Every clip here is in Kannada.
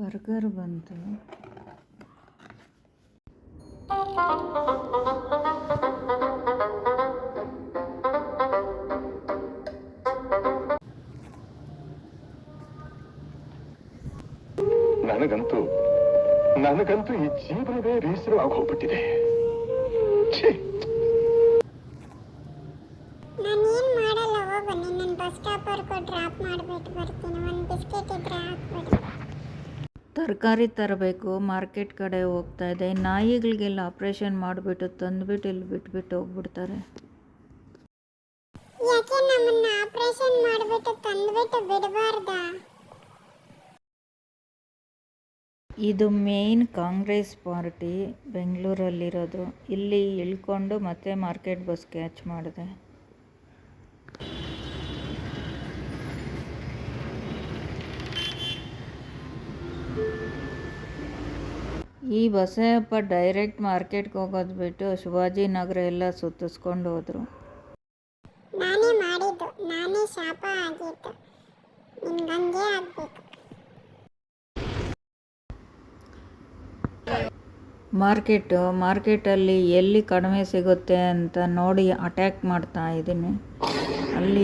ಬರ್ಗರ್ ಬಂತು. ನನಗಂತೂ ಈ ಜೀವನವೇ ಬೇಸರವಾಗಿ ಹೋಗ್ಬಿಟ್ಟಿದೆ. ನಾನೇನ್ ಮಾಡಲ್ಲ, ಹೋಗು. ನಿನ್ನ ಬಸ್ ಸ್ಟಾಪ್ ವರ್ಗೂ ಡ್ರಾಪ್ ಮಾಡಿಬಿಟ್ಟು ಬರ್ತೀನಿ. ಒಂದು ಬಿಸ್ಕೆಟ್ ಇದ್ರೆ ಹಾಕ್ಬಿಡು. ತರಕಾರಿ ತರಬೇಕು, ಮಾರ್ಕೆಟ್ ಕಡೆ ಹೋಗ್ತಾ ಇದೆ. ನಾಯಿಗಳಿಗೆಲ್ಲ ಆಪ್ರೇಷನ್ ಮಾಡಿಬಿಟ್ಟು ತಂದುಬಿಟ್ಟು ಇಲ್ಲಿ ಬಿಟ್ಬಿಟ್ಟು ಹೋಗ್ಬಿಡ್ತಾರೆ. ಯಾಕೆ ನಮ್ಮನ್ನ ಆಪರೇಷನ್ ಮಾಡಿಬಿಟ್ಟು ತಂದುಬಿಟ್ಟು ಬಿಡಬಾರ್ದಾ? ಇದು ಮೇನ್ ಕಾಂಗ್ರೆಸ್ ಪಾರ್ಟಿ ಬೆಂಗಳೂರಲ್ಲಿರೋದು. ಇಲ್ಲಿ ಇಳ್ಕೊಂಡು ಮತ್ತೆ ಮಾರ್ಕೆಟ್ ಬಸ್ ಕ್ಯಾಚ್ ಮಾಡಿದೆ. ಈ ಬಸಯ್ಯಪ್ಪ ಡೈರೆಕ್ಟ್ ಮಾರ್ಕೆಟ್ಗೆ ಹೋಗೋದು ಬಿಟ್ಟು ಶಿವಾಜಿ ನಗರ ಎಲ್ಲ ಸುತ್ತಿಸ್ಕೊಂಡು ಹೋದರು. ನಾನೇ ಮಾಡಿದ್ದು, ನಾನೇ ಶಾಪ ಆಗಿದ್ದು. ನಿನ್ಗಂಗೆ ಆಗ್ಬೇಕು. ಮಾರ್ಕೆಟಲ್ಲಿ ಎಲ್ಲಿ ಕಡಿಮೆ ಸಿಗುತ್ತೆ ಅಂತ ನೋಡಿ ಅಟ್ಯಾಕ್ ಮಾಡ್ತಾ ಇದ್ದೀನಿ. ಅಲ್ಲಿ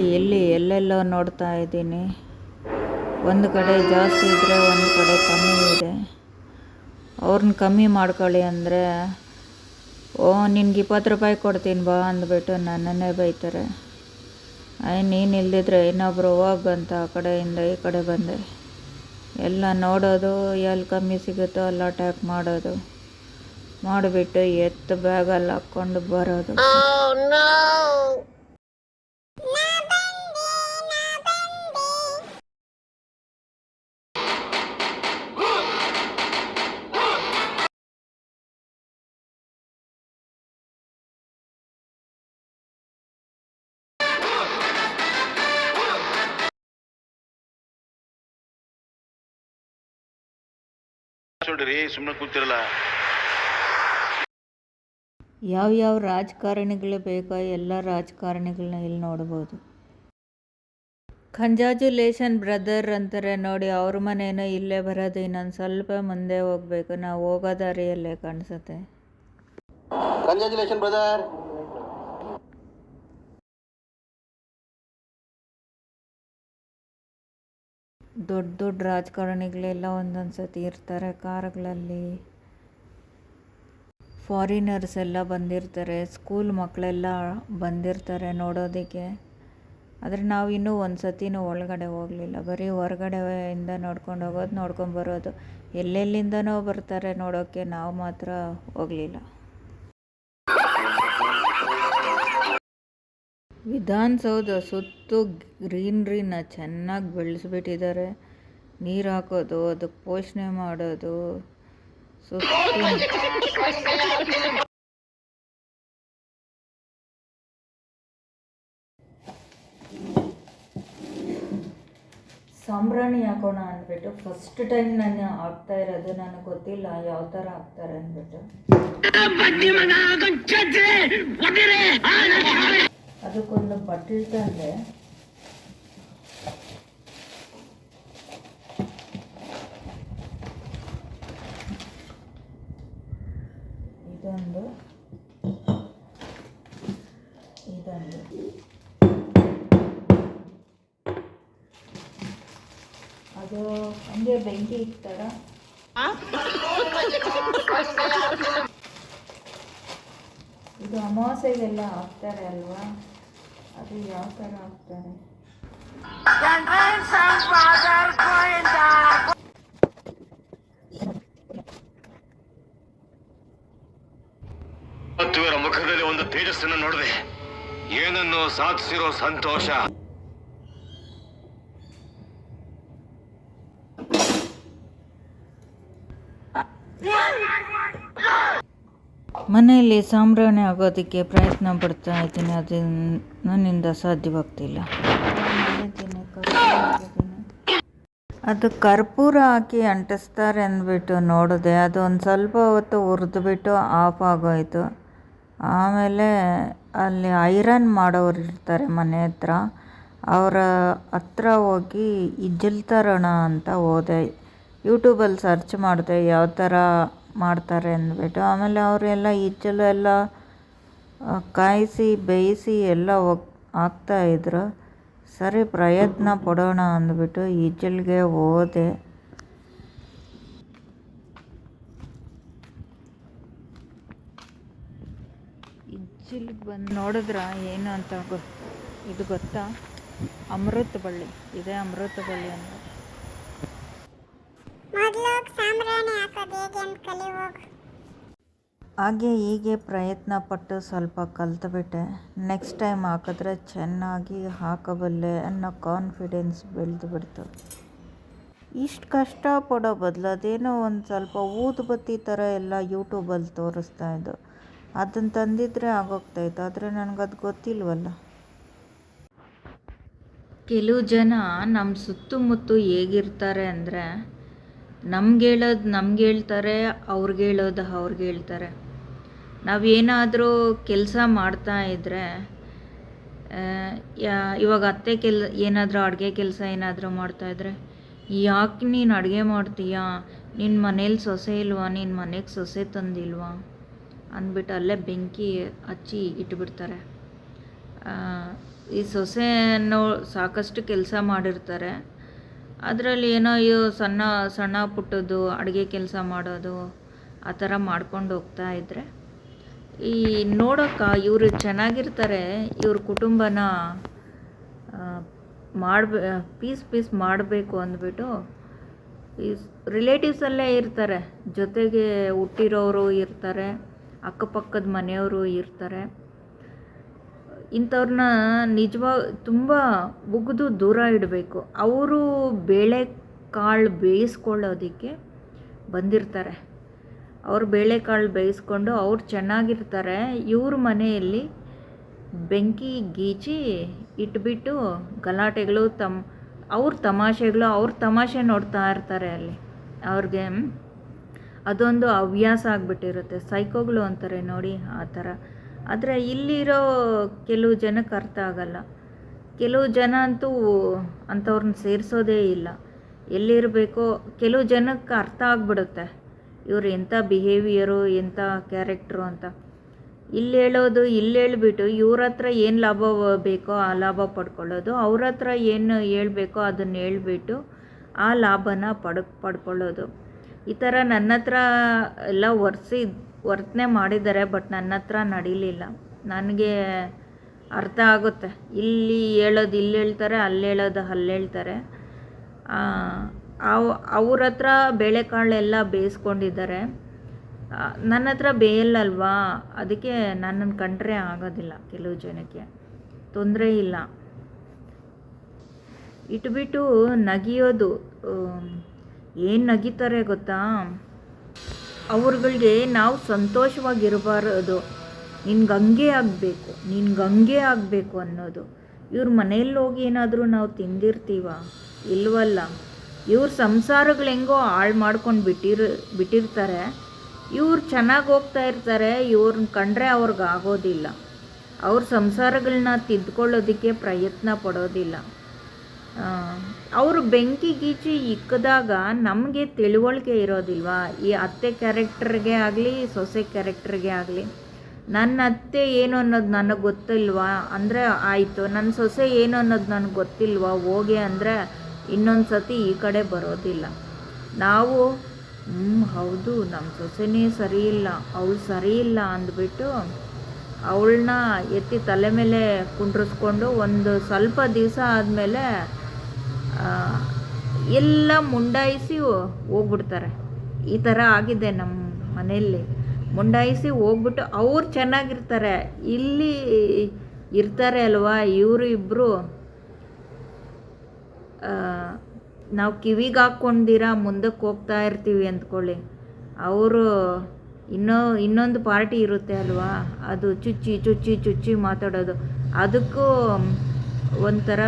ಎಲ್ಲೆಲ್ಲೋ ನೋಡ್ತಾ ಇದ್ದೀನಿ. ಒಂದು ಕಡೆ ಜಾಸ್ತಿ ಇದ್ದರೆ ಒಂದು ಕಡೆ ಕಮ್ಮಿ ಇದೆ. ಅವ್ರನ್ನ ಕಮ್ಮಿ ಮಾಡ್ಕೊಳ್ಳಿ ಅಂದರೆ ನಿನ್ಗೆ 20 ರೂಪಾಯಿ ಕೊಡ್ತೀನಿ ಬಾ ಅಂದ್ಬಿಟ್ಟು ನನ್ನನ್ನೇ ಬೈತಾರೆ. ನೀನು ಇಲ್ದಿದ್ರೆ ಇನ್ನೊಬ್ಬರು ಹೋಗಂತ ಆ ಕಡೆಯಿಂದ ಈ ಕಡೆ ಬಂದೆ. ಎಲ್ಲ ನೋಡೋದು, ಎಲ್ಲಿ ಕಮ್ಮಿ ಸಿಗುತ್ತೋ ಅಲ್ಲಿ ಅಟ್ಯಾಕ್ ಮಾಡೋದು, ಮಾಡಿಬಿಟ್ಟು ಎತ್ತು ಬ್ಯಾಗಲ್ಲಿ ಹಾಕ್ಕೊಂಡು ಬರೋದು. ಸುಮ್ಮನೆ ಕೂತಿರಲ್ಲ. ಯಾವ ರಾಜಕಾರಣಿಗಳು ಬೇಕೋ ಎಲ್ಲ ರಾಜಕಾರಣಿಗಳನ್ನ ಇಲ್ಲಿ ನೋಡ್ಬೋದು. ಕಂಗ್ರ್ಯಾಚುಲೇಷನ್ ಬ್ರದರ್ ಅಂತಾರೆ ನೋಡಿ. ಅವ್ರ ಮನೇನೂ ಇಲ್ಲೇ ಬರೋದು. ಇನ್ನೊಂದು ಸ್ವಲ್ಪ ಮುಂದೆ ಹೋಗ್ಬೇಕು. ನಾವು ಹೋಗೋ ದಾರಿಯಲ್ಲೇ ಕಾಣಿಸುತ್ತೆ. Congratulation brother. ದೊಡ್ಡ ರಾಜಕಾರಣಿಗಳೆಲ್ಲ ಒಂದೊಂದು ಸತಿ ಇರ್ತಾರೆ ಕಾರುಗಳಲ್ಲಿ. ಫಾರಿನರ್ಸ್ ಎಲ್ಲ ಬಂದಿರ್ತಾರೆ. ಸ್ಕೂಲ್ ಮಕ್ಕಳೆಲ್ಲ ಬಂದಿರ್ತಾರೆ ನೋಡೋದಕ್ಕೆ. ಆದರೆ ನಾವು ಇನ್ನೂ ಒಂದು ಸತಿನೂ ಒಳಗಡೆ ಹೋಗಲಿಲ್ಲ. ಬರೀ ಹೊರಗಡೆಯಿಂದ ನೋಡ್ಕೊಂಡು ಹೋಗೋದು, ನೋಡ್ಕೊಂಬರೋದು. ಎಲ್ಲೆಲ್ಲಿಂದನೋ ಬರ್ತಾರೆ ನೋಡೋಕ್ಕೆ, ನಾವು ಮಾತ್ರ ಹೋಗಲಿಲ್ಲ. ವಿಧಾನಸೌಧ ಸುತ್ತು ಗ್ರೀನ್ರಿನ ಚೆನ್ನಾಗಿ ಬೆಳೆಸ್ಬಿಟ್ಟಿದ್ದಾರೆ. ನೀರು ಹಾಕೋದು, ಅದಕ್ಕೆ ಪೋಷಣೆ ಮಾಡೋದು, ಸುತ್ತು ಸಾಂಬ್ರಾಣಿ ಹಾಕೋಣ ಅಂದ್ಬಿಟ್ಟು ಫಸ್ಟ್ ಟೈಮ್ ನಾನು ಹಾಕ್ತಾ ಇರೋದು. ನನಗೆ ಗೊತ್ತಿಲ್ಲ ಯಾವ ಥರ ಹಾಕ್ತಾರೆ ಅಂದ್ಬಿಟ್ಟು. ಅದಕ್ಕೊಂದು ಬಟ್ಲು ತಂದೆ. ಇದೊಂದು ಅದು ಹಂಗೆ ಬೆಂಕಿ ಇಕ್ತಾರ. ಇದು ಅಮಾವಾಸ್ಯೆಗೆಲ್ಲ ಹಾಕ್ತಾರೆ ಅಲ್ವಾ, ಅದು ಯಾವ ಥರ ಹಾಕ್ತಾರೆ? ಇವರ ಮುಖದಲ್ಲಿ ಒಂದು ತೇಜಸ್ಸನ್ನು ನೋಡಿದೆ. ಏನನ್ನು ಸಾಧಿಸಿರೋ ಸಂತೋಷ. ಮನೆಯಲ್ಲಿ ಸಾಂಬ್ರಾಣಿ ಆಗೋದಕ್ಕೆ ಪ್ರಯತ್ನ ಪಡ್ತಾ ಇದ್ದೀನಿ. ಅದು ನನ್ನಿಂದ ಸಾಧ್ಯವಾಗ್ತಿಲ್ಲ. ಅದು ಕರ್ಪೂರ ಹಾಕಿ ಅಂಟಿಸ್ತಾರೆ ಅಂದ್ಬಿಟ್ಟು ನೋಡಿದೆ. ಅದು ಒಂದು ಸ್ವಲ್ಪ ಹೊತ್ತು ಹುರಿದ್ಬಿಟ್ಟು ಆಫ್ ಆಗೋಯಿತು. ಆಮೇಲೆ ಅಲ್ಲಿ ಐರನ್ ಮಾಡೋರು ಇರ್ತಾರೆ ಮನೆ ಹತ್ರ, ಅವರ ಹತ್ರ ಹೋಗಿ ಇಜ್ಜಲ್ ತರೋಣ ಅಂತ ಹೋದೆ. ಯೂಟ್ಯೂಬಲ್ಲಿ ಸರ್ಚ್ ಮಾಡಿದೆ ಯಾವ ಥರ ಮಾಡ್ತಾರೆ ಅಂದ್ಬಿಟ್ಟು. ಆಮೇಲೆ ಅವರೆಲ್ಲ ಈಚಲು ಎಲ್ಲ ಕಾಯಿಸಿ ಬೇಯಿಸಿ ಎಲ್ಲ ಹಾಕ್ತಾಯಿದ್ರು. ಸರಿ ಪ್ರಯತ್ನ ಪಡೋಣ ಅಂದ್ಬಿಟ್ಟು ಈಚಲ್ಗೆ ಹೋದೆ. ಈಚಲ್ಗೆ ಬಂದು ನೋಡಿದ್ರ ಏನು ಅಂತ ಇದು ಗೊತ್ತಾ? ಅಮೃತ ಬಳ್ಳಿ. ಇದೇ ಅಮೃತ ಬಳ್ಳಿ ಅಂತ. ಮೊದಲು ಸಾಂಬ್ರಾಣಿ ಹಾಕೋದು ಹೇಗೆ ಅಂತ ಕಲಿ ಹೋಗು. ಹಾಗೆ ಹೀಗೆ ಪ್ರಯತ್ನ ಪಟ್ಟು ಸ್ವಲ್ಪ ಕಲ್ತ್ಬಿಟ್ಟೆ. ನೆಕ್ಸ್ಟ್ ಟೈಮ್ ಹಾಕಿದ್ರೆ ಚೆನ್ನಾಗಿ ಹಾಕಬಲ್ಲೆ ಅನ್ನೋ ಕಾನ್ಫಿಡೆನ್ಸ್ ಬೆಳೆದು ಬಿಡ್ತು. ಇಷ್ಟು ಕಷ್ಟಪಡೋ ಬದಲು ಅದೇನೋ ಒಂದು ಸ್ವಲ್ಪ ಊದುಬತ್ತಿ ಥರ ಎಲ್ಲ ಯೂಟ್ಯೂಬಲ್ಲಿ ತೋರಿಸ್ತಾ ಇದ್ದು, ಅದನ್ನು ತಂದಿದ್ರೆ ಆಗೋಗ್ತಾಯಿತ್ತು. ಆದರೆ ನನಗದು ಗೊತ್ತಿಲ್ವಲ್ಲ. ಕೆಲವು ಜನ ನಮ್ಮ ಸುತ್ತಮುತ್ತ ಹೇಗಿರ್ತಾರೆ ಅಂದರೆ, ನಮ್ಗೆ ಹೇಳ್ತಾರೆ, ಅವ್ರಿಗೆ ಹೇಳ್ತಾರೆ. ನಾವೇನಾದರೂ ಕೆಲಸ ಮಾಡ್ತಾ ಇದ್ದರೆ, ಇವಾಗ ಅತ್ತೆ ಏನಾದರೂ ಅಡುಗೆ ಕೆಲಸ ಏನಾದರೂ ಮಾಡ್ತಾಯಿದ್ರೆ, ಯಾಕೆ ನೀನು ಅಡುಗೆ ಮಾಡ್ತೀಯಾ, ನಿನ್ನ ಮನೇಲಿ ಸೊಸೆ ಇಲ್ವಾ, ನಿನ್ನ ಮನೆಗೆ ಸೊಸೆ ತಂದಿಲ್ವಾ ಅಂದ್ಬಿಟ್ಟು ಅಲ್ಲೇ ಬೆಂಕಿ ಹಚ್ಚಿ ಇಟ್ಬಿಡ್ತಾರೆ. ಈ ಸೊಸೆಯನ್ನು ಸಾಕಷ್ಟು ಕೆಲಸ ಮಾಡಿರ್ತಾರೆ. ಅದರಲ್ಲಿ ಏನೋ ಸಣ್ಣ ಸಣ್ಣ ಪುಟ್ಟದ್ದು ಅಡುಗೆ ಕೆಲಸ ಮಾಡೋದು ಆ ಥರ ಮಾಡ್ಕೊಂಡು ಹೋಗ್ತಾ ಇದ್ದರೆ, ಈ ನೋಡೋಕೆ ಇವರು ಚೆನ್ನಾಗಿರ್ತಾರೆ, ಇವ್ರ ಕುಟುಂಬನ ಪೀಸ್ ಮಾಡಬೇಕು ಅಂದ್ಬಿಟ್ಟು ಈ ರಿಲೇಟಿವ್ಸಲ್ಲೇ ಇರ್ತಾರೆ, ಜೊತೆಗೆ ಹುಟ್ಟಿರೋರು ಇರ್ತಾರೆ, ಅಕ್ಕಪಕ್ಕದ ಮನೆಯವರು ಇರ್ತಾರೆ. ಇಂಥವ್ರನ್ನ ತುಂಬ ಉಗಿದು ದೂರ ಇಡಬೇಕು. ಅವರು ಬೇಳೆಕಾಳು ಬೇಯಿಸ್ಕೊಳ್ಳೋದಕ್ಕೆ ಬಂದಿರ್ತಾರೆ. ಅವ್ರು ಬೇಳೆಕಾಳು ಬೇಯಿಸ್ಕೊಂಡು ಅವ್ರು ಚೆನ್ನಾಗಿರ್ತಾರೆ. ಇವ್ರ ಮನೆಯಲ್ಲಿ ಬೆಂಕಿ ಗೀಚಿ ಇಟ್ಬಿಟ್ಟು ಗಲಾಟೆಗಳು ಅವ್ರ ತಮಾಷೆ ನೋಡ್ತಾ ಇರ್ತಾರೆ. ಅಲ್ಲಿ ಅವ್ರಿಗೆ ಅದೊಂದು ಹವ್ಯಾಸ ಆಗಿಬಿಟ್ಟಿರುತ್ತೆ. ಸೈಕೋಗಳು ಅಂತಾರೆ ನೋಡಿ, ಆ ಥರ. ಆದರೆ ಇಲ್ಲಿರೋ ಕೆಲವು ಜನಕ್ಕೆ ಅರ್ಥ ಆಗಲ್ಲ. ಕೆಲವು ಜನ ಅಂತೂ ಅಂಥವ್ರನ್ನ ಸೇರಿಸೋದೇ ಇಲ್ಲ. ಎಲ್ಲಿರಬೇಕೋ ಕೆಲವು ಜನಕ್ಕೆ ಅರ್ಥ ಆಗಿಬಿಡುತ್ತೆ ಇವರು ಎಂಥ ಬಿಹೇವಿಯರು, ಎಂಥ ಕ್ಯಾರೆಕ್ಟ್ರು ಅಂತ. ಇಲ್ಲಿ ಹೇಳ್ಬಿಟ್ಟು ಇವ್ರ ಹತ್ರ ಏನು ಲಾಭ ಬೇಕೋ ಆ ಲಾಭ ಪಡ್ಕೊಳ್ಳೋದು, ಅವ್ರ ಹತ್ರ ಏನು ಹೇಳ್ಬೇಕೋ ಅದನ್ನು ಹೇಳ್ಬಿಟ್ಟು ಆ ಲಾಭನ ಪಡ್ಕೊಳ್ಳೋದು. ಈ ಥರ ನನ್ನ ಹತ್ರ ಎಲ್ಲ ವರ್ತನೆ ಮಾಡಿದ್ದಾರೆ. ಬಟ್ ನನ್ನ ಹತ್ರ ನಡೀಲಿಲ್ಲ. ನನಗೆ ಅರ್ಥ ಆಗುತ್ತೆ. ಇಲ್ಲಿ ಹೇಳ್ತಾರೆ, ಅಲ್ಲಿ ಹೇಳ್ತಾರೆ. ಅವ್ರ ಹತ್ರ ಬೇಳೆಕಾಳೆಲ್ಲ ಬೇಯಿಸ್ಕೊಂಡಿದ್ದಾರೆ, ನನ್ನ ಹತ್ರ ಬೇಯಲ್ಲಲ್ವಾ, ಅದಕ್ಕೆ ನನ್ನನ್ನು ಕಂಡ್ರೆ ಆಗೋದಿಲ್ಲ. ಕೆಲವು ಜನಕ್ಕೆ ತೊಂದರೆ ಇಲ್ಲ. ಇಟ್ಬಿಟ್ಟು ನಗಿಯೋದು, ಏನು ನಗಿತಾರೆ ಗೊತ್ತಾ? ಅವ್ರುಗಳಿಗೆ ನಾವು ಸಂತೋಷವಾಗಿರಬಾರದು, ನಿನ್ಗೆ ಹಂಗೆ ಆಗಬೇಕು ಅನ್ನೋದು. ಇವ್ರ ಮನೆಯಲ್ಲಿ ಹೋಗಿ ಏನಾದರೂ ನಾವು ತಿಂದಿರ್ತೀವ? ಇಲ್ವಲ್ಲ. ಇವ್ರ ಸಂಸಾರಗಳು ಹೆಂಗೋ ಹಾಳು ಮಾಡ್ಕೊಂಡು ಬಿಟ್ಟಿರ್ತಾರೆ. ಇವ್ರು ಚೆನ್ನಾಗಿ ಹೋಗ್ತಾ ಇರ್ತಾರೆ. ಇವ್ರನ್ನ ಕಂಡ್ರೆ ಅವ್ರಿಗೆ ಆಗೋದಿಲ್ಲ. ಅವ್ರ ಸಂಸಾರಗಳನ್ನ ತಿದ್ಕೊಳ್ಳೋದಕ್ಕೆ ಪ್ರಯತ್ನ ಪಡೋದಿಲ್ಲ. ಅವರು ಬೆಂಕಿ ಗೀಚಿ ಇಕ್ಕದಾಗ ನಮಗೆ ತಿಳುವಳಿಕೆ ಇರೋದಿಲ್ವಾ? ಈ ಅತ್ತೆ ಕ್ಯಾರೆಕ್ಟರ್ಗೆ ಆಗಲಿ, ಸೊಸೆ ಕ್ಯಾರೆಕ್ಟರ್ಗೆ ಆಗಲಿ, ನನ್ನ ಅತ್ತೆ ಏನು ಅನ್ನೋದು ನನಗೆ ಗೊತ್ತಿಲ್ವಾ ಅಂದರೆ ಆಯಿತು, ನನ್ನ ಸೊಸೆ ಏನು ಅನ್ನೋದು ನನಗೆ ಗೊತ್ತಿಲ್ವಾ ಹೋಗಿ ಅಂದರೆ ಇನ್ನೊಂದು ಸತಿ ಈ ಕಡೆ ಬರೋದಿಲ್ಲ. ನಾವು ಹೌದು ನಮ್ಮ ಸೊಸೆನೇ ಸರಿ ಇಲ್ಲ, ಅವಳು ಸರಿ ಇಲ್ಲ ಅಂದ್ಬಿಟ್ಟು ಅವಳನ್ನ ಎತ್ತಿ ತಲೆ ಮೇಲೆ ಕುಂಡ್ರಿಸ್ಕೊಂಡು ಒಂದು ಸ್ವಲ್ಪ ದಿವಸ ಆದಮೇಲೆ ಎಲ್ಲ ಮುಂಡಾಯಿಸಿ ಹೋಗ್ಬಿಡ್ತಾರೆ. ಈ ಥರ ಆಗಿದೆ ನಮ್ಮ ಮನೆಯಲ್ಲಿ. ಮುಂಡಾಯಿಸಿ ಹೋಗ್ಬಿಟ್ಟು ಅವ್ರು ಚೆನ್ನಾಗಿರ್ತಾರೆ, ಇಲ್ಲಿ ಇರ್ತಾರೆ ಅಲ್ವಾ ಇವರು ಇಬ್ಬರು. ನಾವು ಕಿವಿಗೆ ಹಾಕ್ಕೊಂಡಿರ ಮುಂದಕ್ಕೆ ಹೋಗ್ತಾ ಇರ್ತೀವಿ ಅಂದ್ಕೊಳ್ಳಿ, ಅವರು ಇನ್ನೊಂದು ಪಾರ್ಟಿ ಇರುತ್ತೆ ಅಲ್ವಾ, ಅದು ಚುಚ್ಚಿ ಮಾತಾಡೋದು. ಅದಕ್ಕೂ ಒಂಥರ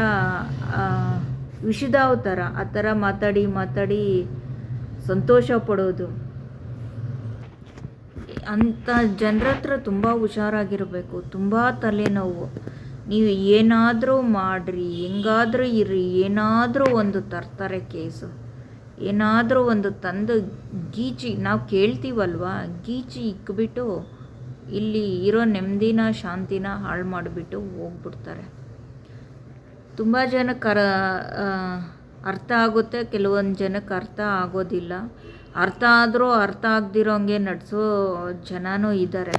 ವಿಷದಾವ್ ಥರ, ಆ ಥರ ಮಾತಾಡಿ ಸಂತೋಷ ಪಡೋದು. ಅಂಥ ಜನರ ಹತ್ರ ತುಂಬ ಹುಷಾರಾಗಿರಬೇಕು. ತುಂಬ ತಲೆನೋವು. ನೀವು ಏನಾದರೂ ಮಾಡಿರಿ, ಹೆಂಗಾದರೂ ಇರ್ರಿ, ಏನಾದರೂ ಒಂದು ತರ್ತಾರೆ ಕೇಸು. ಏನಾದರೂ ಒಂದು ತಂದು ಗೀಚಿ, ನಾವು ಕೇಳ್ತೀವಲ್ವ, ಗೀಚಿ ಇಕ್ಬಿಟ್ಟು ಇಲ್ಲಿ ಇರೋ ನೆಮ್ಮದಿನ ಶಾಂತಿನ ಹಾಳು ಮಾಡಿಬಿಟ್ಟು ಹೋಗ್ಬಿಡ್ತಾರೆ. ತುಂಬ ಜನಕ್ಕೆ ಅರ್ಥ ಆಗುತ್ತೆ, ಕೆಲವೊಂದು ಜನಕ್ಕೆ ಅರ್ಥ ಆಗೋದಿಲ್ಲ. ಅರ್ಥ ಆದರೂ ಅರ್ಥ ಆಗದಿರೋಂಗೆ ನಡೆಸೋ ಜನನೂ ಇದ್ದಾರೆ.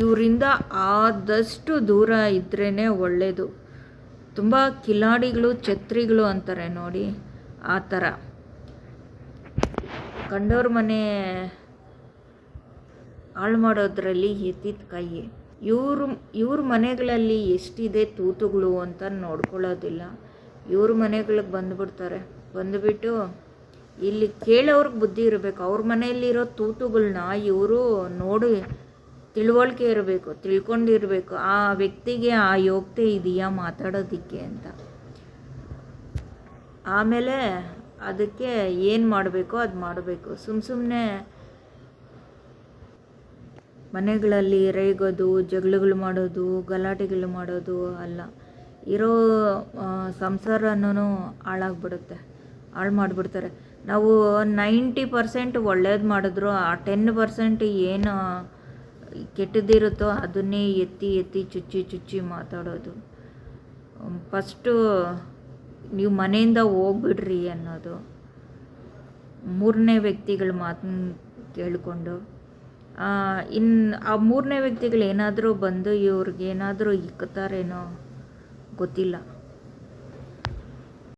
ಇವರಿಂದ ಆದಷ್ಟು ದೂರ ಇದ್ರೇ ಒಳ್ಳೆಯದು. ತುಂಬ ಕಿಲಾಡಿಗಳು, ಛತ್ರಿಗಳು ಅಂತಾರೆ ನೋಡಿ, ಆ ಥರ ಕಂಡವ್ರ ಮನೆ ಹಾಳು ಮಾಡೋದ್ರಲ್ಲಿ ಎತ್ತಿದ ಕೈ. ಇವ್ರ ಮನೆಗಳಲ್ಲಿ ಎಷ್ಟಿದೆ ತೂತುಗಳು ಅಂತ ನೋಡ್ಕೊಳ್ಳೋದಿಲ್ಲ. ಇವ್ರ ಮನೆಗಳಿಗೆ ಬಂದುಬಿಡ್ತಾರೆ. ಬಂದುಬಿಟ್ಟು ಇಲ್ಲಿ ಕೇಳೋರ್ಗೆ ಬುದ್ಧಿ ಇರಬೇಕು. ಅವ್ರ ಮನೆಯಲ್ಲಿರೋ ತೂತುಗಳನ್ನ ಇವರು ನೋಡಿ ತಿಳುವಳಿಕೆ ಇರಬೇಕು, ತಿಳ್ಕೊಂಡಿರಬೇಕು. ಆ ವ್ಯಕ್ತಿಗೆ ಆ ಯೋಗ್ಯತೆ ಇದೆಯಾ ಮಾತಾಡೋದಕ್ಕೆ ಅಂತ. ಆಮೇಲೆ ಅದಕ್ಕೆ ಏನು ಮಾಡಬೇಕೋ ಅದು ಮಾಡಬೇಕು. ಸುಮ್ಮನೆ ಮನೆಗಳಲ್ಲಿ ರೇಗೋದು, ಜಗಳಗಳು ಮಾಡೋದು, ಗಲಾಟೆಗಳು ಮಾಡೋದು ಅಲ್ಲ. ಇರೋ ಸಂಸಾರನೂ ಹಾಳಾಗ್ಬಿಡುತ್ತೆ, ಹಾಳು ಮಾಡಿಬಿಡ್ತಾರೆ. ನಾವು 90% ಒಳ್ಳೇದು ಮಾಡಿದ್ರು ಆ 10% ಏನು ಕೆಟ್ಟದಿರುತ್ತೋ ಅದನ್ನೇ ಎತ್ತಿ ಚುಚ್ಚಿ ಮಾತಾಡೋದು. ಫಸ್ಟು ನೀವು ಮನೆಯಿಂದ ಹೋಗ್ಬಿಡ್ರಿ ಅನ್ನೋದು. ಮೂರನೇ ವ್ಯಕ್ತಿಗಳ ಮಾತನ್ನ ಕೇಳಿಕೊಂಡು ಇನ್ನು ಆ ಮೂರನೇ ವ್ಯಕ್ತಿಗಳು ಏನಾದರೂ ಬಂದು ಇವ್ರಿಗೇನಾದರೂ ಇಕ್ಕುತ್ತಾರೇನೋ ಗೊತ್ತಿಲ್ಲ.